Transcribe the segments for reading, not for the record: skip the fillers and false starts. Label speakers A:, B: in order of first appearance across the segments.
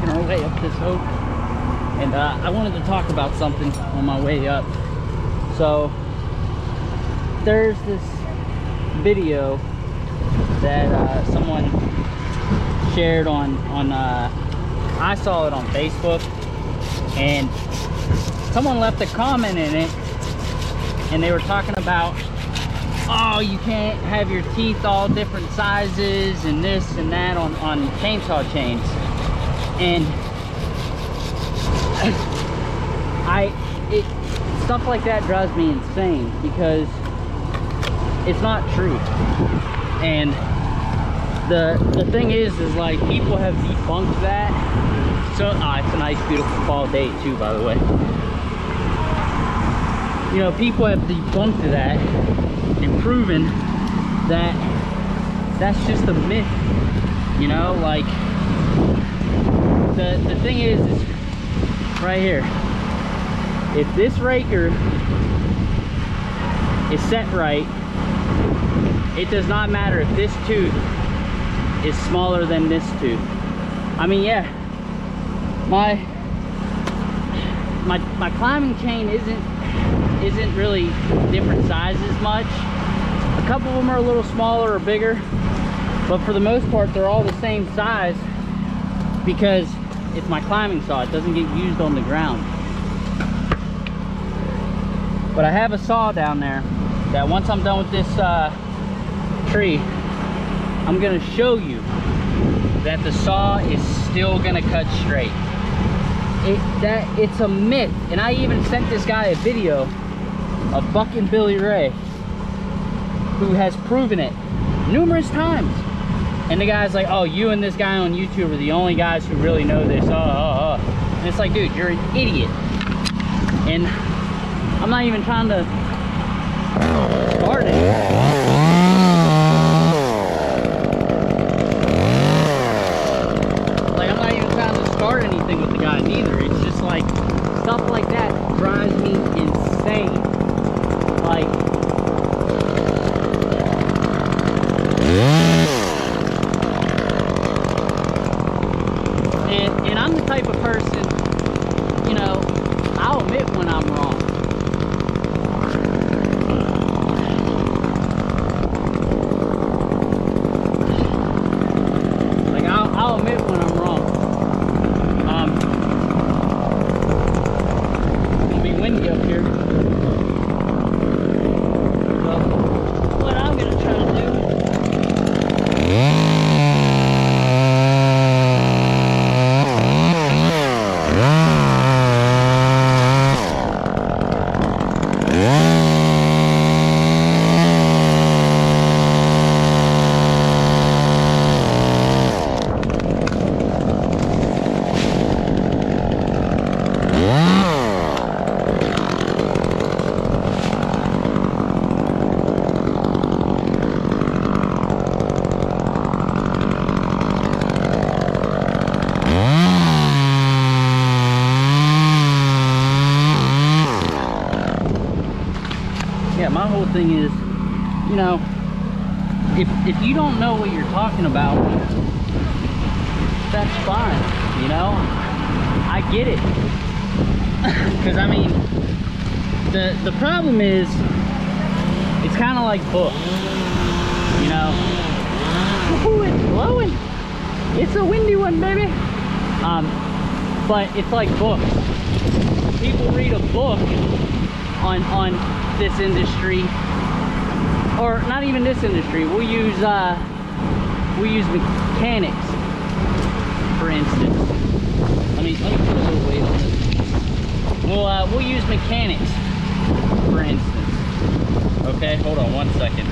A: making our way up this oak, and I wanted to talk about something on my way up. So there's this video that someone shared on I saw it on Facebook, and someone left a comment in it, and they were talking about, oh, you can't have your teeth all different sizes and this and that on chainsaw chains. And stuff like that drives me insane, because it's not true. And the thing is like, people have debunked that. So it's a nice beautiful fall day too, by the way. You know, people have debunked that and proven that that's just a myth. You know, like, the thing is right here, if this raker is set right, it does not matter if this tooth is smaller than this tooth. I mean, yeah, my climbing chain isn't really different sizes much. A couple of them are a little smaller or bigger, but for the most part they're all the same size, because it's my climbing saw. It doesn't get used on the ground. But I have a saw down there that once I'm done with this tree, I'm gonna show you that the saw is still gonna cut straight. It's a myth. And I even sent this guy a video of Bucking Billy Ray, who has proven it numerous times. And the guy's like, oh, you and this guy on YouTube are the only guys who really know this. And it's like, dude, you're an idiot. And I'm not even trying to start it. Like, I'm not even trying to start anything with the guys either. It's just like, stuff like that drives me insane. Like, and I'm the type of person, you know, I'll admit when I'm wrong. Like, I'll admit when I'm wrong. It's gonna be windy up here. So, what I'm gonna try to do, yeah, my whole thing is, you know, if you don't know what you're talking about, that's fine, you know, I get it. Because I mean, the problem is, it's kind of like books, you know. Ooh, it's blowing. It's a windy one, baby. But it's like books. People read a book on this industry, or not even this industry. We'll use mechanics, for instance. Let me put a little weight on this. We'll use mechanics, for instance. Okay, hold on one second.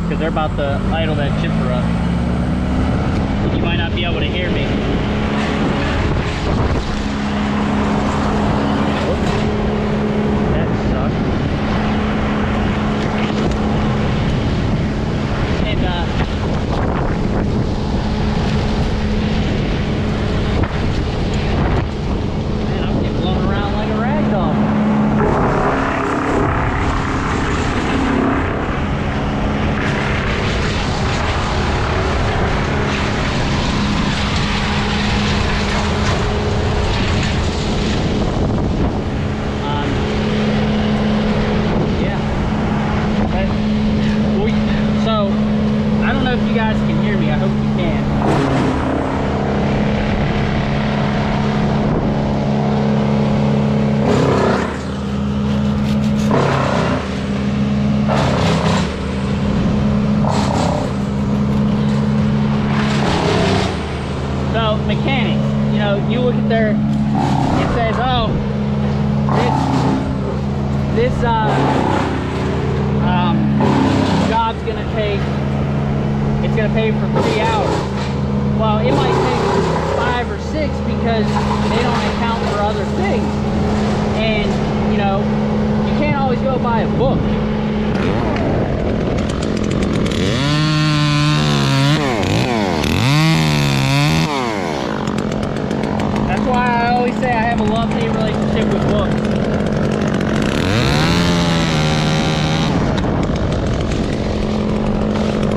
A: Because they're about to idle that chipper up. You might not be able to hear me. That sucks. And man, I'm getting blown around like a rag doll. know if you guys can hear me. I hope you can. So mechanics, you know, you look at their, it says, oh, this job's gonna take, it's gonna pay for 3 hours. Well, it might take 5 or 6 because they don't account for other things. And, you know, you can't always go by a book. That's why I always say I have a love-hate relationship with books.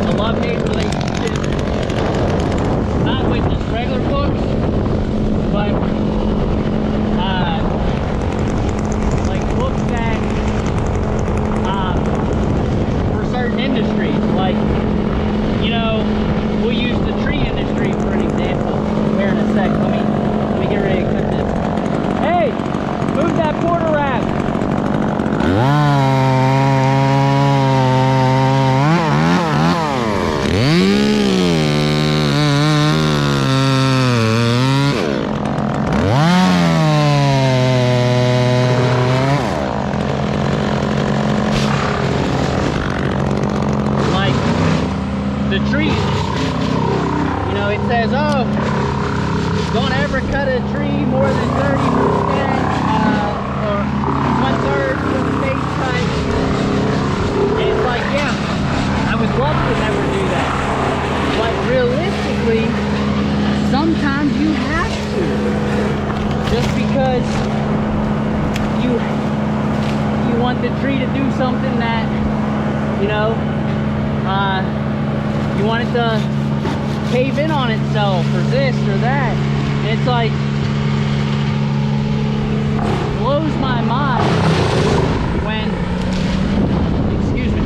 A: A love-hate relationship, not with just regular books, but like books that for certain industries. Like, you know, we'll use the tree industry for an example here in a sec. Let me get ready to cut this. Hey, move that porter rack. Like the tree industry, you know, it says, oh, don't ever cut a tree more than 30% or 1/3 of the base height. And it's like, yeah, I would love to never do that. But realistically, sometimes you have to. Just because you want the tree to do something that, you know, you want it to cave in on itself or this or that. And it's like, blows my mind when, excuse me,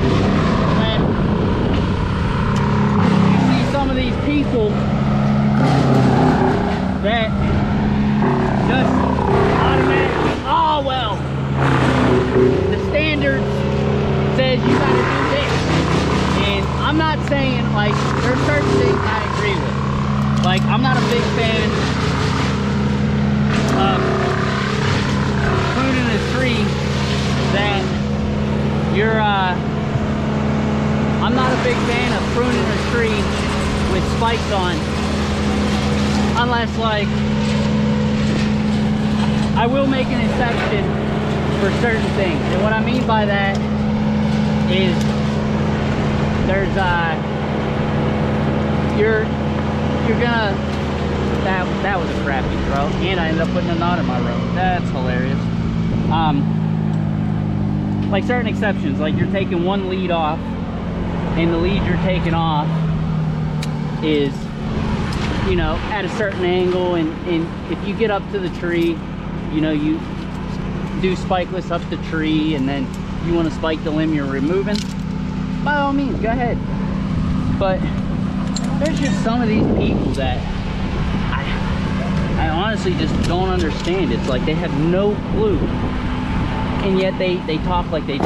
A: when you see some of these people that just automatically, oh well, the standard says you gotta do this. And I'm not saying, like, there's certain things I agree with. Like, I'm not a big fan of pruning a tree that you're, I'm not a big fan of pruning a tree with spikes on. Unless, like, I will make an exception for certain things. And what I mean by that is there's, you're gonna, that was a crappy throw, and I ended up putting a knot in my rope. That's hilarious. Like certain exceptions, like you're taking one lead off, and the lead you're taking off is, you know, at a certain angle, and if you get up to the tree, you know, you do spikeless up the tree, and then you want to spike the limb you're removing, by all means, go ahead. But there's just some of these people that I honestly just don't understand. It's like they have no clue, and yet they talk like they do.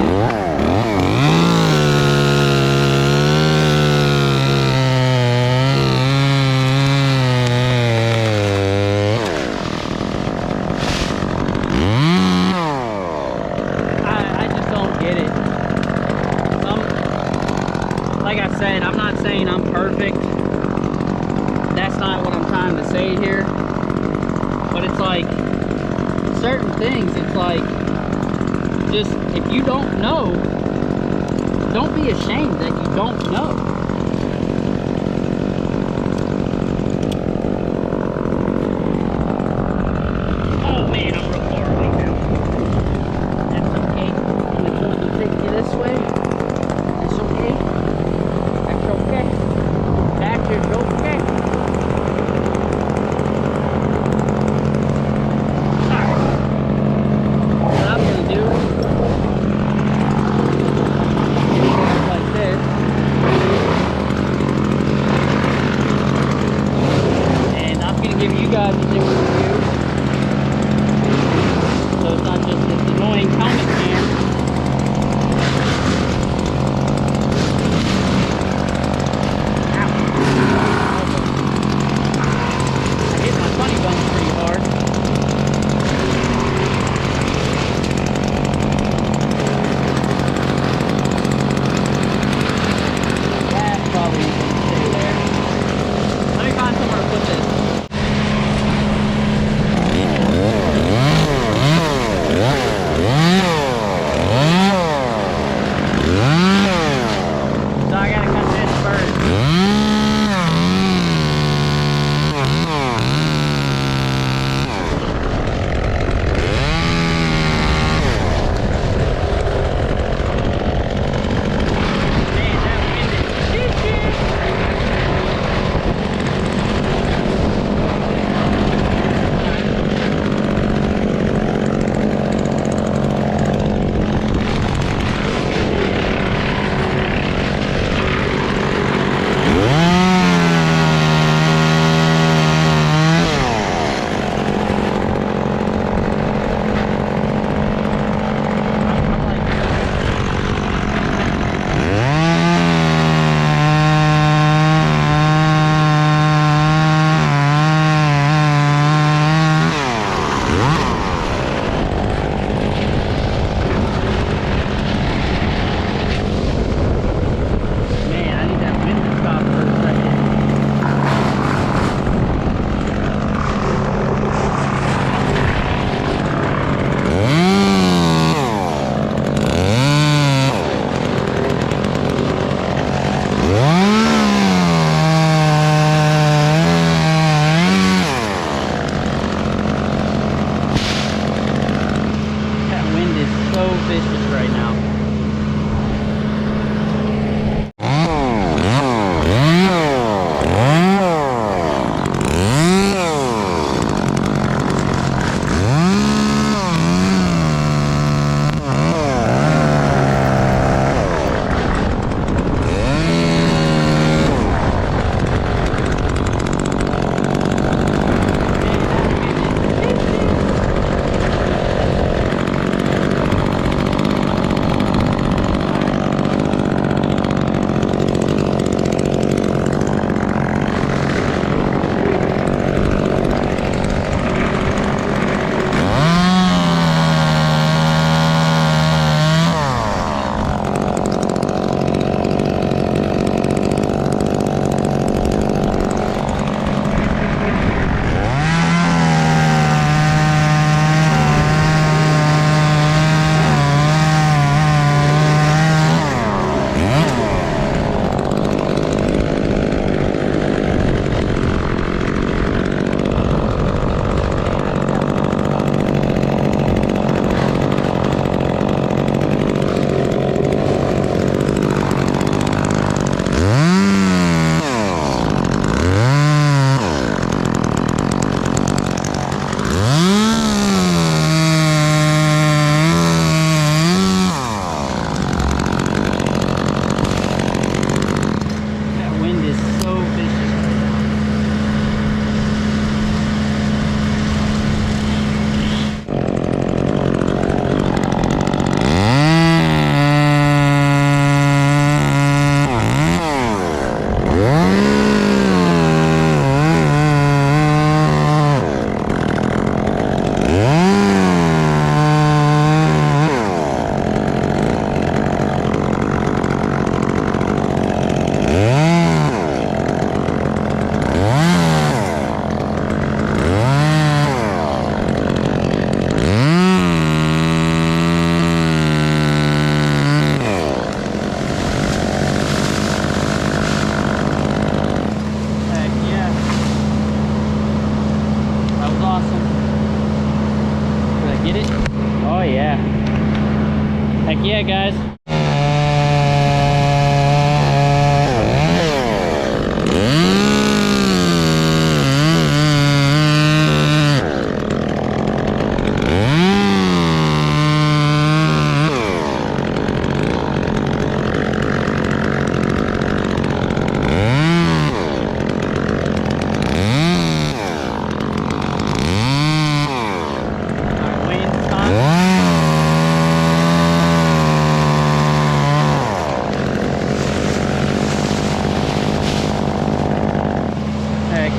A: Like I said, I'm not saying I'm perfect. That's not what I'm trying to say here. But it's like, certain things, it's like, just, if you don't know, don't be ashamed that you don't know. Oh man, I'm real far away now. That's okay. I'm going to take you this way. It's okay. That's okay. That is okay. Alright. What I'm going to do is like this. yeah, guys.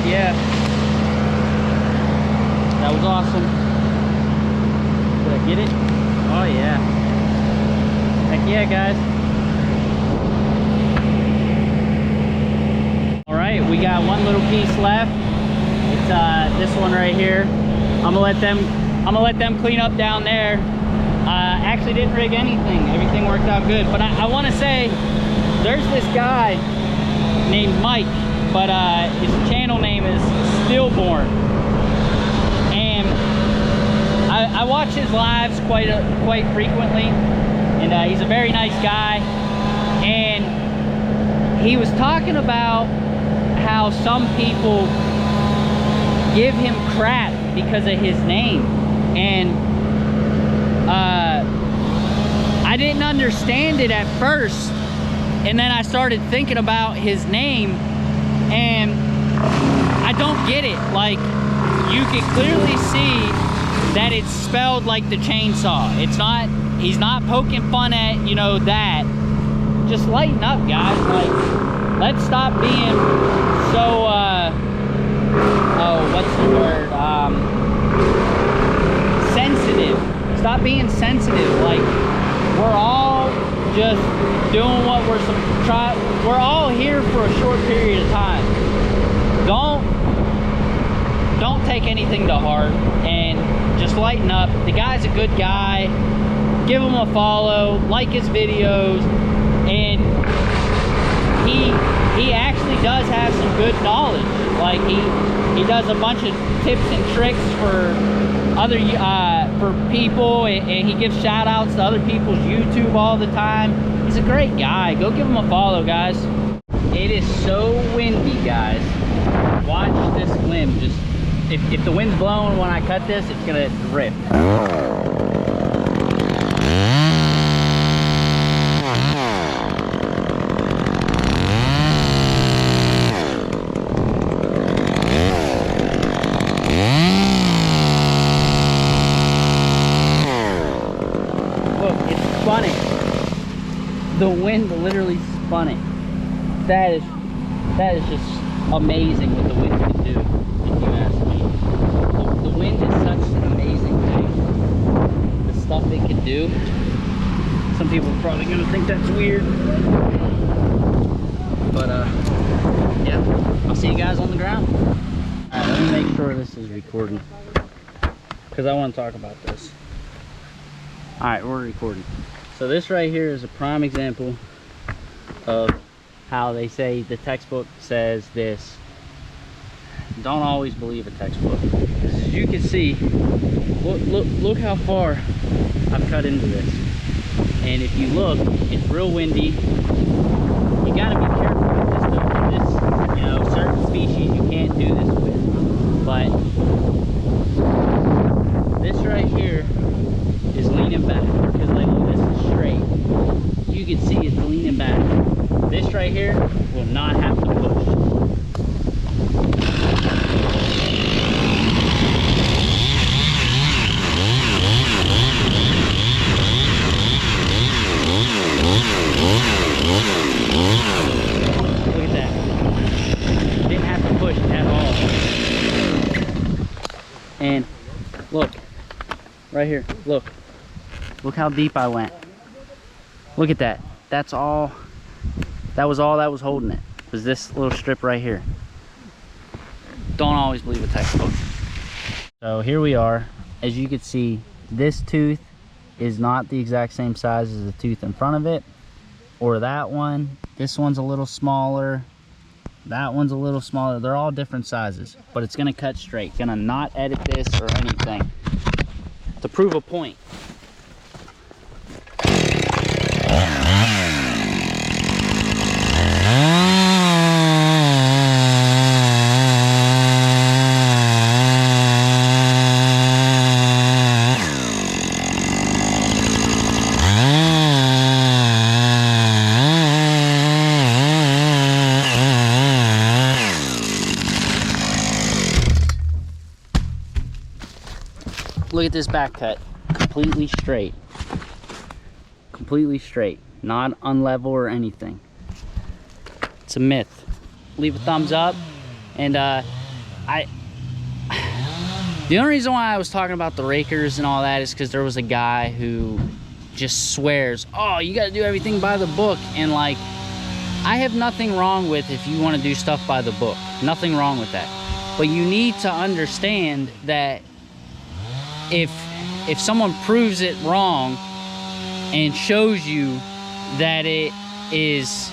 A: Yeah, that was awesome. Did I get it? Oh yeah. Heck yeah, guys. All right, we got one little piece left. It's this one right here. I'm gonna let them clean up down there. Actually didn't rig anything. Everything worked out good. But I want to say there's this guy named Mike, but his channel name is Stillborn, and I watch his lives quite frequently, and he's a very nice guy. And he was talking about how some people give him crap because of his name, and I didn't understand it at first, and then I started thinking about his name, and I don't get it. Like, you can clearly see that it's spelled like the chainsaw. It's not, he's not poking fun at, you know, that. Just lighten up, guys. Like, let's stop being so oh, what's the word, sensitive. Stop being sensitive. Like, we're all just doing what we're all here for a short period of time. Don't take anything to heart and just lighten up. The guy's a good guy. Give him a follow, like his videos, and he actually does have some good knowledge. Like, he does a bunch of tips and tricks for other for people, and he gives shout outs to other people's YouTube all the time. He's a great guy. Go give him a follow, guys. It is so windy, guys. Watch this limb. Just if the wind's blowing when I cut this, it's gonna rip. Look, it's spun it. The wind literally spun it. That is just amazing what the wind can do, if you ask me. The wind is such an amazing thing. The stuff it can do. Some people are probably gonna think that's weird. But yeah, I'll see you guys on the ground. Alright, let me make sure this is recording, because I want to talk about this. Alright, we're recording. So this right here is a prime example of how they say the textbook says this. Don't always believe a textbook. As you can see, look how far I've cut into this. And if you look, it's real windy. You gotta be careful with this stuff. This, you know, certain species you can't do this with. But this right here is leaning back, because like this is straight. You can see it's leaning back. This right here will not have to push. Look at that. Didn't have to push at all. And look, right here, look how deep I went. Look at that. That was all that was holding it, was this little strip right here. Don't always believe a textbook. So here we are. As you can see, this tooth is not the exact same size as the tooth in front of it, or that one. This one's a little smaller. That one's a little smaller. They're all different sizes, but it's gonna cut straight. Gonna not edit this or anything to prove a point. Look at this back cut, completely straight. Completely straight, not unlevel or anything. It's a myth. Leave a thumbs up. And the only reason why I was talking about the rakers and all that is because there was a guy who just swears, oh, you got to do everything by the book. And like, I have nothing wrong with if you want to do stuff by the book. Nothing wrong with that. But you need to understand that if someone proves it wrong and shows you that it is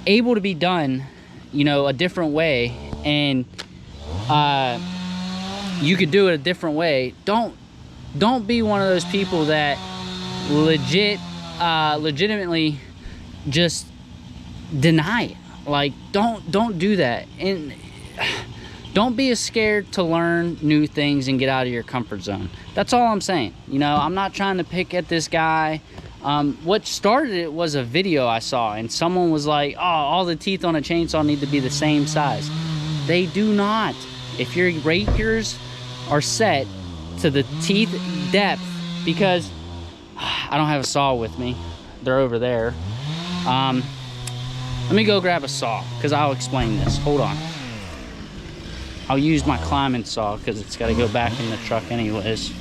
A: able to be done, you know, a different way, and you could do it a different way, don't be one of those people that legitimately just deny it. Like, don't do that. And don't be as scared to learn new things and get out of your comfort zone. That's all I'm saying. You know, I'm not trying to pick at this guy. What started it was a video I saw, and someone was like, oh, all the teeth on a chainsaw need to be the same size. They do not. If your rakers are set to the teeth depth, because I don't have a saw with me, they're over there. Let me go grab a saw, because I'll explain this. Hold on. I'll use my climbing saw because it's got to go back in the truck anyways.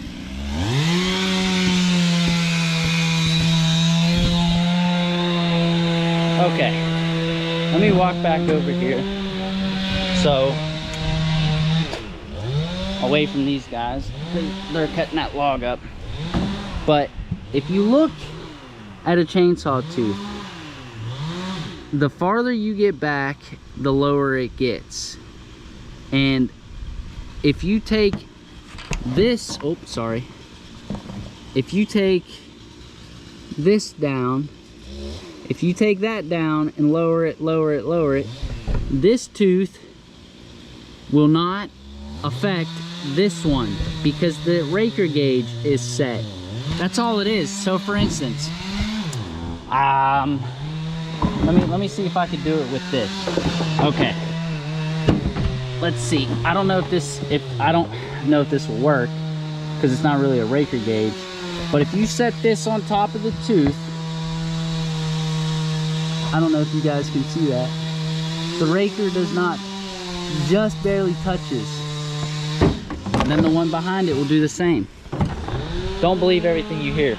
A: Okay, let me walk back over here. So, away from these guys, they're cutting that log up. But if you look at a chainsaw tooth, the farther you get back, the lower it gets. And if you take this, oh, sorry. If you take this down, if you take that down and lower it, this tooth will not affect this one because the raker gauge is set. That's all it is. So for instance, let me see if I could do it with this. Okay. Let's see. I don't know if this will work because it's not really a raker gauge. But if you set this on top of the tooth, I don't know if you guys can see that. The raker does not, just barely touches. And then the one behind it will do the same. Don't believe everything you hear.